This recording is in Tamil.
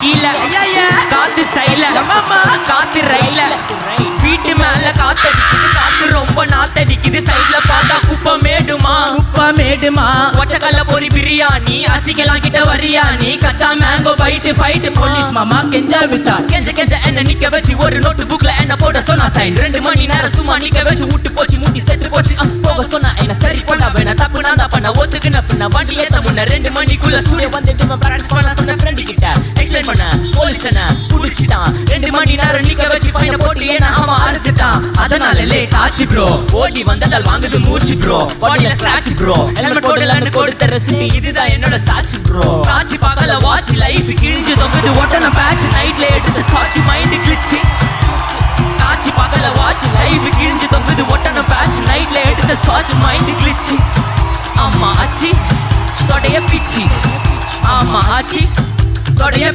கீழ காத்து சைல காத்து ரயில வீட்டு மேல காத்தடிக்குது காத்து ரொம்ப நாத்தடிக்குது சைட்ல பார்த்தா குப்பமேடுமா ஒச்சக்கல்ல பொரி பிரியாணி அச்சிக்கலாம் கிட்ட வரியாணி கச்சா மேங்கோ பைட்டு ஃபைட்டு போலீஸ் மாமா கெஞ்சா விட்டா கெஞ்ச என்ன நிக்க வச்சு ஒரு நோட்டு புக்ல என்ன போட சொன்னா சைன் 2 மணி நேரம் சும்மா நிக்க வச்சு விட்டு போச்சு மூட்டி செத்து போச்சு போக சொன்னா என்ன சரி பண்ண வேணா தப்பு நான் தான் பண்ண ஒத்துக்குன பின்ன வண்டி ஏத்த முன்ன 2 மணிக்குள்ள ஸ்டூடியோ வந்துட்டு பேரண்ட்ஸ் பண்ண சொன்ன ஃப்ரெண்ட் கிட்ட எக்ஸ்பிளைன் பண்ண போலீஸ் என்ன புடிச்சிட்டான் 2 மணி நேரம் நிக்க வச்சு ஃபைன போட்டு ஏன்னா அவன் அறுத்துட்டான் அதனால லேட் ஆச்சு ப்ரோ ஓடி வந்ததால் வாங்குது மூச்சு ப்ரோ பாடியில ஸ்கிராட்ச் ப்ரோ ஹெல்மெட் போடலன்னு கொடுத்த ரெசிபி இதுதான் என்னோட சாட்சி ப்ரோ காட்சி பார்க்கல வாட்ச் லைஃப் கிழிஞ்சு தொங்குது ஒட்டன பேட்ச் நைட்ல எடுத்து ஸ்காட்ச் மைண்ட் கிளிச்சு காட்சி பார்க்கல வாட்ச் லைஃப் கிழிஞ்சு தொங்குது ஒட்டன பேட்ச் நைட்ல எடுத்து ஸ்காட்ச் மைண்ட் கிளிச்சு அம்மா ஆச்சி தொடைய பிச்சி ஆமா ஆச்சி தொடைய